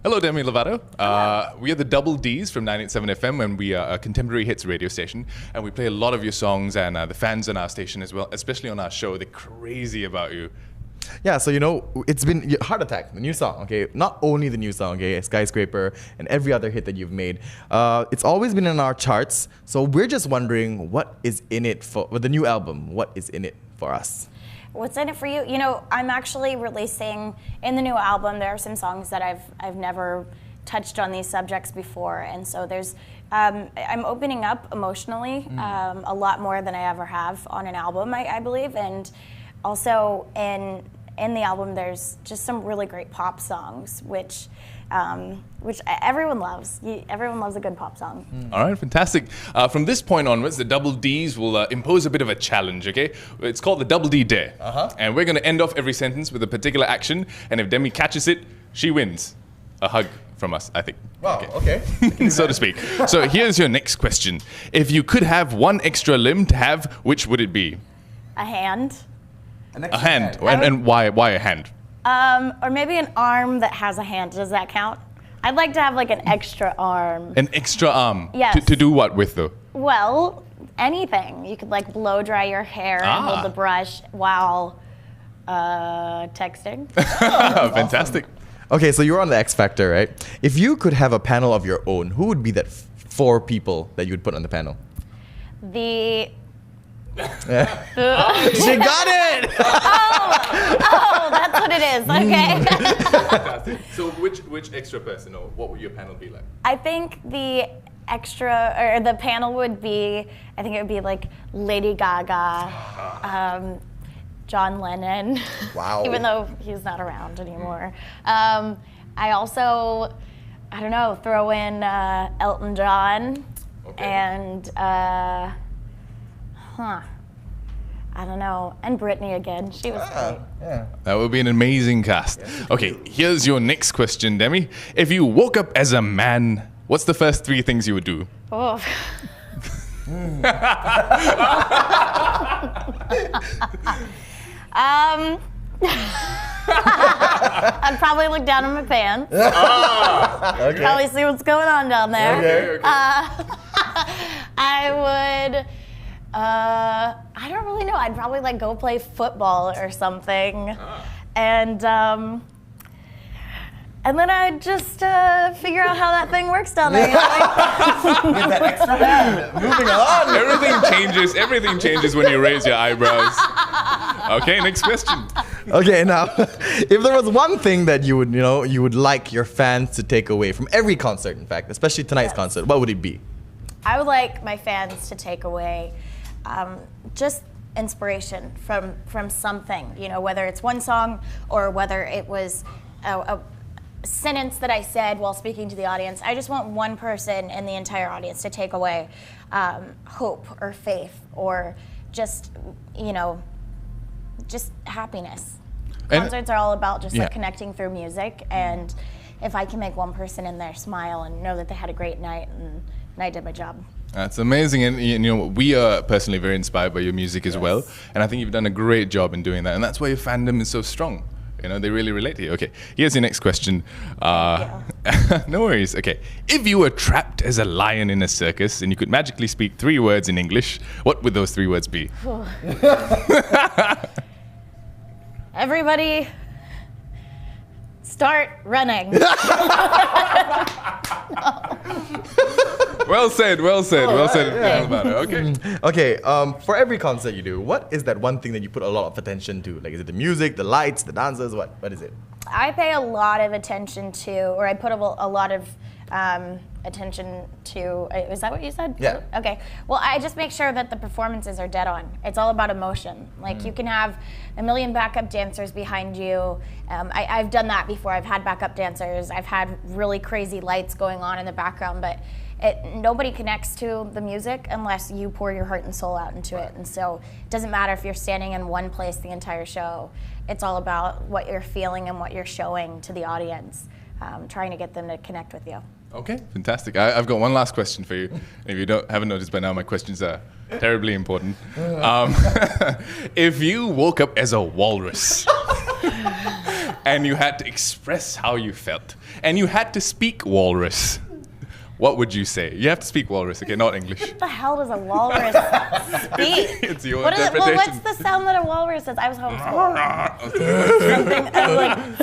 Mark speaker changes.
Speaker 1: Hello, Demi, Lovato. We are the Double Ds from 987 FM, and we are a contemporary hits radio station. And we play a lot of your songs, and the fans on our station as well, especially on our show, they're crazy about you.
Speaker 2: Yeah, so it's been Heart Attack, the new song, okay? Not only the new song, okay? Skyscraper and every other hit that you've made. It's always been in our charts, so we're just wondering what is in it with the new album. What is in it for us?
Speaker 3: What's in it for you? I'm actually releasing, in the new album, there are some songs that I've never touched on these subjects before, and so I'm opening up emotionally a lot more than I ever have on an album, I believe, and also in the album there's just some really great pop songs, which everyone loves. Everyone loves a good pop song.
Speaker 1: All right, fantastic. From this point onwards, the Double Ds will impose a bit of a challenge, okay? It's called the Double D Dare. And we're going to end off every sentence with a particular action, and if Demi catches it, she wins. A hug from us, I think.
Speaker 2: Wow, okay.
Speaker 1: So to speak. So here's your next question. If you could have one extra limb to have, which would it be?
Speaker 3: A hand.
Speaker 1: A hand. And why a hand?
Speaker 3: Or maybe an arm that has a hand. Does that count? I'd like to have like an extra arm.
Speaker 1: An extra arm?
Speaker 3: Yes.
Speaker 1: To do what with, though?
Speaker 3: Well, anything. You could like blow dry your hair and hold the brush while texting.
Speaker 1: Fantastic.
Speaker 2: Okay, so you're on the X Factor, right? If you could have a panel of your own, who would be that 4 people that you would put on the panel?
Speaker 1: She got
Speaker 2: it!
Speaker 3: Oh, that's what it is. Okay.
Speaker 1: Fantastic. So which extra person, or what would your panel be like?
Speaker 3: I think the panel would be, I think it would be like Lady Gaga, John Lennon.
Speaker 2: Wow.
Speaker 3: Even though he's not around anymore. I also, I don't know, throw in Elton John.
Speaker 1: Okay.
Speaker 3: And I don't know. And Britney again. She was great.
Speaker 2: Yeah.
Speaker 1: That would be an amazing cast. Okay, here's your next question, Demi. If you woke up as a man, what's the first 3 things you would do?
Speaker 3: Oh. I'd probably look down at my pants.
Speaker 2: Okay.
Speaker 3: Probably see what's going on down there.
Speaker 2: Okay.
Speaker 3: I would, I don't really know. I'd probably like go play football or something. And then I'd just figure out how that thing works down there.
Speaker 2: Get that extra hand. Moving on.
Speaker 1: Everything changes when you raise your eyebrows. Okay, next question.
Speaker 2: Okay, now, if there was one thing that you would like your fans to take away from every concert, in fact, especially tonight's concert, what would it be?
Speaker 3: I would like my fans to take away just inspiration from something, whether it's one song or whether it was a sentence that I said while speaking to the audience. I just want one person in the entire audience to take away hope or faith or just happiness. Concerts are all about just like connecting through music, and if I can make one person in there smile and know that they had a great night and I did my job.
Speaker 1: That's amazing, and we are personally very inspired by your music as well, and I think you've done a great job in doing that, and that's why your fandom is so strong. They really relate to you. Okay, here's your next question. No worries. Okay, if you were trapped as a lion in a circus and you could magically speak 3 words in English, what would those 3 words be?
Speaker 3: Everybody, start running.
Speaker 1: Well said. Okay.
Speaker 2: Okay, for every concert you do, what is that one thing that you put a lot of attention to? Like, is it the music, the lights, the dancers? What is it?
Speaker 3: I pay a lot of attention to, or I put a lot of attention to, is that what you said?
Speaker 2: Yeah.
Speaker 3: Okay. Well, I just make sure that the performances are dead on. It's all about emotion. Like, you can have a million backup dancers behind you. I've done that before. I've had backup dancers. I've had really crazy lights going on in the background, but nobody connects to the music unless you pour your heart and soul out into it. And so it doesn't matter if you're standing in one place the entire show. It's all about what you're feeling and what you're showing to the audience, trying to get them to connect with you.
Speaker 1: Okay, fantastic. I've got one last question for you. If you haven't noticed by now, my questions are terribly important. If you woke up as a walrus, and you had to express how you felt, and you had to speak Walrus, what would you say? You have to speak Walrus, okay, not English.
Speaker 3: What the hell does a walrus speak?
Speaker 1: It's your
Speaker 3: What is it?
Speaker 1: interpretation.
Speaker 3: Well, what's the sound that a walrus says? I was hoping something like